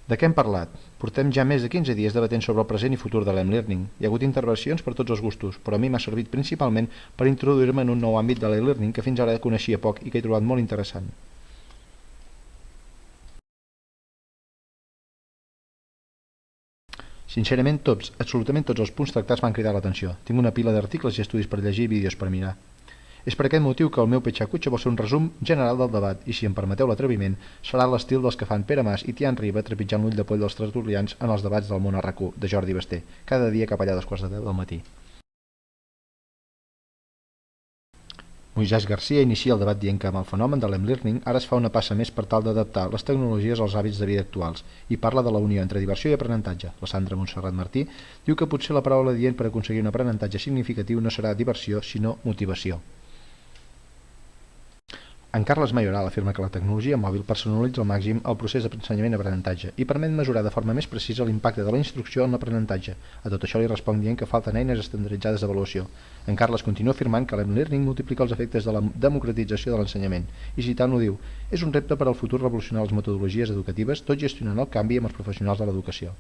De què hem parlat? Portem ja més de 15 dies debatent sobre el present i futur de l'e-learning. Hi ha hagut intervencions per tots els gustos, però a mi m'ha servit principalment per introduir-me en un nou àmbit de l'e-learning que fins ara coneixia poc i que he trobat molt interessant. Sincerament, absolutament tots els punts tractats m'han cridat l'atenció. Tinc una pila d'articles i estudis per llegir i vídeos per mirar. És per aquest motiu que el meu petxacutxa vol ser un resum general del debat i, si em permeteu l'atreviment, serà l'estil dels que fan Pere Mas i Tian Riba trepitjant l'ull de poll dels tertulians en els debats del món a RAC1 de Jordi Basté, cada dia cap allà a 2:15 del matí. Moisès Garcia inicia el debat dient que amb el fenomen de l'e-learning ara es fa una passa més per tal d'adaptar les tecnologies als hàbits de vida actuals i parla de la unió entre diversió i aprenentatge. La Sandra Montserrat Martí diu que potser la paraula adient per aconseguir un aprenentatge significatiu no serà diversió, sinó motivació. En Carles Mayoral afirma que la tecnologia mòbil personalitza al màxim el procés d'ensenyament i aprenentatge i permet mesurar de forma més precisa l'impacte de la instrucció en l'aprenentatge. A tot això li responc dient que falten eines estandarditzades d'avaluació. En Carles continua afirmant que l'e-learning multiplica els efectes de la democratització de l'ensenyament i, citant-lo, diu: «És un repte per al futur revolucionar les metodologies educatives, tot gestionant el canvi amb els professionals de l'educació».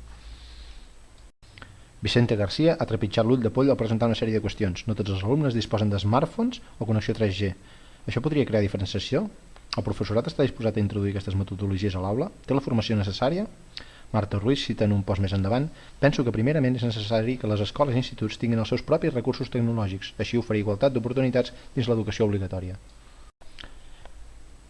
Vicente García ha trepitjat l'ull de poll al presentar una sèrie de qüestions. No tots els alumnes disposen de smartphones o connexió 3G. Això podria crear diferenciació? El professorat està disposat a introduir aquestes metodologies a l'aula? Té la formació necessària? Marta Ruiz cita en un post més endavant: «Penso que primerament és necessari que les escoles i instituts tinguin els seus propis recursos tecnològics, així oferir igualtat d'oportunitats dins l'educació obligatòria».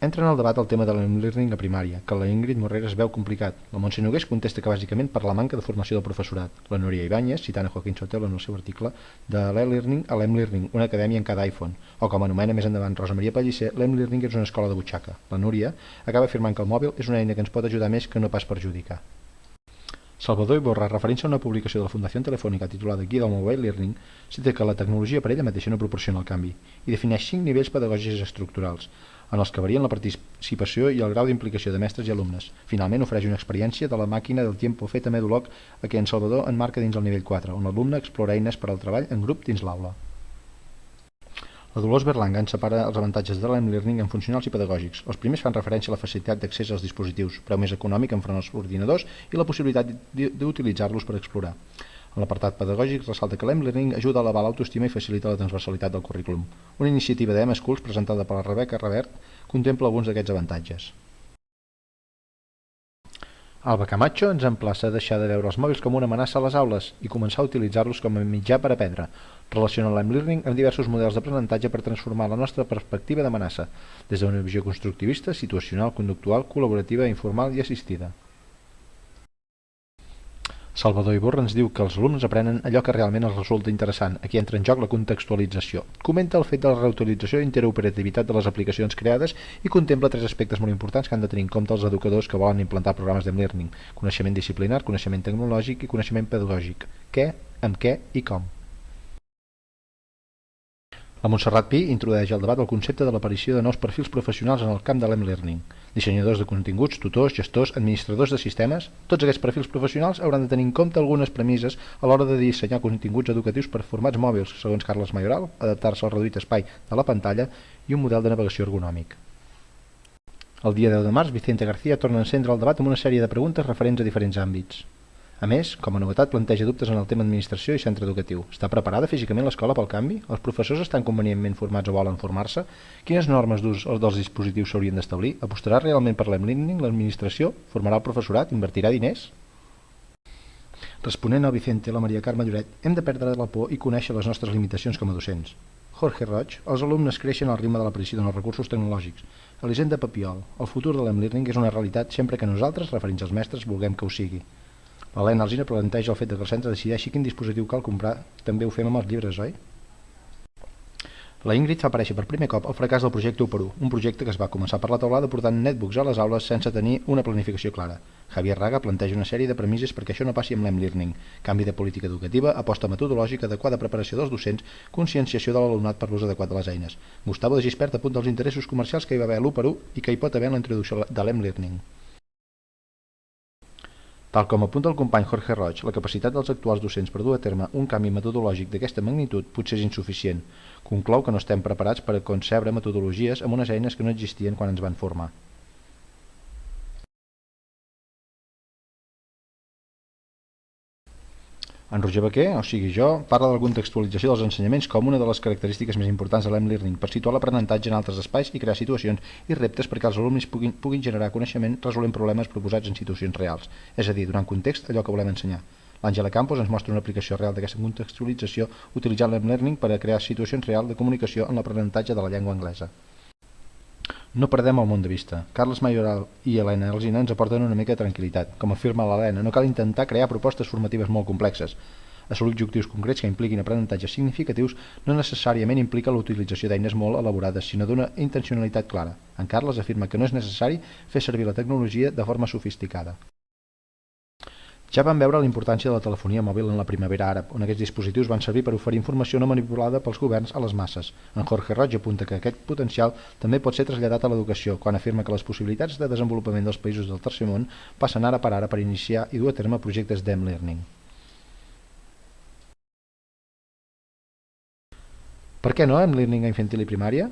Entra en el debat el tema de l'e-learning a primària, que la Ingrid Morrera es veu complicat. La Montse Nogués contesta que bàsicament per la manca de formació del professorat. La Núria Ibáñez, citant a Joaquín Sotelo en el seu article de l'e-learning a l'e-learning, una acadèmia en cada iPhone, o com anomena més endavant Rosa Maria Pellicer, l'e-learning és una escola de butxaca. La Núria acaba afirmant que el mòbil és una eina que ens pot ajudar més que no pas perjudicar. Salvador Iborra, referint-se a una publicació de la Fundació Telefònica titulada Guia del Mobile Learning, cita que la tecnologia per ella mateixa no proporciona el canvi i defineix 5 nivells pedagògics estructurals, en els que varien la participació i el grau d'implicació de mestres i alumnes. Finalment, ofereix una experiència de la màquina del tiempo feta a Medulog a què en Salvador enmarca dins el nivell 4, on l'alumne explora eines per al treball en grup dins l'aula. La Dolors Berlanga en separa els avantatges de l'e-learning en funcionals i pedagògics. Els primers fan referència a la facilitat d'accés als dispositius, preu més econòmic enfront als ordinadors i la possibilitat d'utilitzar-los per explorar. En l'apartat pedagògic ressalta que l'e-learning ajuda a elevar l'autoestima i facilita la transversalitat del currículum. Una iniciativa d'M-Schools presentada per la Rebeca Revert contempla alguns d'aquests avantatges. Alba Camacho ens emplaça a deixar de veure els mòbils com una amenaça a les aules i començar a utilitzar-los com a mitjà per aprendre. Relaciona l'e-learning amb diversos models d'aprenentatge per transformar la nostra perspectiva d'amenaça, des d'una visió constructivista, situacional, conductual, col·laborativa, informal i assistida. Salvador Iborra ens diu que els alumnes aprenen allò que realment els resulta interessant. Aquí entra en joc la contextualització. Comenta el fet de la reutilització i interoperativitat de les aplicacions creades i contempla 3 aspectes molt importants que han de tenir en compte els educadors que volen implantar programes d'e-learning: coneixement disciplinar, coneixement tecnològic i coneixement pedagògic. Què, amb què i com. La Montserrat Pi introdueix al debat el concepte de l'aparició de nous perfils professionals en el camp de l'e-learning. Dissenyadors de continguts, tutors, gestors, administradors de sistemes. Tots aquests perfils professionals hauran de tenir en compte algunes premisses a l'hora de dissenyar continguts educatius per formats mòbils, segons Carles Mayoral, adaptar-se al reduït espai de la pantalla i un model de navegació ergonòmic. El dia 10 de març, Vicente García torna a encendre el debat amb una sèrie de preguntes referents a diferents àmbits. A més, com a novetat, planteja dubtes en el tema administració i centre educatiu. Està preparada físicament l'escola pel canvi? Els professors estan convenientment formats o volen formar-se? Quines normes d'ús dels dispositius s'haurien d'establir? Apostarà realment per l'e-learning l'administració? Formarà el professorat? Invertirà diners? Responent al Vicente, la Maria Carme Lloret, hem de perdre la por i conèixer les nostres limitacions com a docents. Jorge Roig, els alumnes creixen al ritme de l'aparició dels recursos tecnològics. Elisenda Papiol, el futur de l'e-learning és una realitat sempre que nosaltres, referents als mestres, vulguem que ho sigui. L'Helena Alsina planteja el fet que el centre decideixi quin dispositiu cal comprar. També ho fem amb els llibres, oi? La Ingrid fa aparèixer per primer cop el fracàs del projecte 1x1, un projecte que es va començar per la teulada portant netbooks a les aules sense tenir una planificació clara. Javier Raga planteja una sèrie de premisses perquè això no passi amb l'e-learning: canvi de política educativa, aposta metodològica, adequada preparació dels docents, conscienciació de l'alumnat per l'ús adequat de les eines. Gustavo de Gispert apunta els interessos comercials que hi va haver a l'1x1 i que hi pot haver en la introducció de l'e-learning. Tal com apunta el company Jorge Roig, la capacitat dels actuals docents per dur a terme un canvi metodològic d'aquesta magnitud potser és insuficient. Conclou que no estem preparats per a concebre metodologies amb unes eines que no existien quan ens van formar. En Roger Baquer, o sigui jo, parla de la contextualització dels ensenyaments com una de les característiques més importants de l'e-learning per situar l'aprenentatge en altres espais i crear situacions i reptes perquè els alumnes puguin generar coneixement resolent problemes proposats en situacions reals, és a dir, donant context a allò que volem ensenyar. L'Àngela Campos ens mostra una aplicació real d'aquesta contextualització utilitzant l'e-learning per a crear situacions reals de comunicació en l'aprenentatge de la llengua anglesa. No perdem el món de vista. Carles Mayoral i Helena Alsina ens aporten una mica de tranquil·litat. Com afirma l'Helena, no cal intentar crear propostes formatives molt complexes. Assolir objectius concrets que impliquin aprenentatges significatius no necessàriament implica la utilització d'eines molt elaborades, sinó d'una intencionalitat clara. En Carles afirma que no és necessari fer servir la tecnologia de forma sofisticada. Ja vam veure la importància de la telefonia mòbil en la primavera àrab, on aquests dispositius van servir per oferir informació no manipulada pels governs a les masses. En Jorge Roig apunta que aquest potencial també pot ser traslladat a l'educació, quan afirma que les possibilitats de desenvolupament dels països del tercer món passen ara per iniciar i dur a terme projectes d'e-learning. Per què no e-learning a infantil i primària?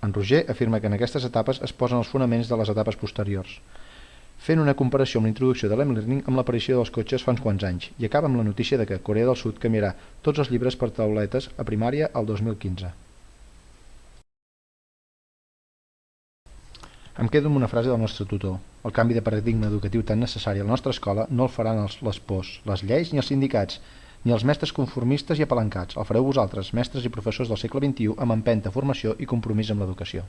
En Roger afirma que en aquestes etapes es posen els fonaments de les etapes posteriors, fent una comparació amb la introducció de l'e-learning amb l'aparició dels cotxes fa uns quants anys, i acaba amb la notícia de que Corea del Sud canviarà tots els llibres per tauletes a primària el 2015. Em quedo amb una frase del nostre tutor. El canvi de paradigma educatiu tan necessari a la nostra escola no el faran les pors, les lleis ni els sindicats, ni els mestres conformistes i apalancats. El fareu vosaltres, mestres i professors del segle XXI, amb empenta, formació i compromís amb l'educació.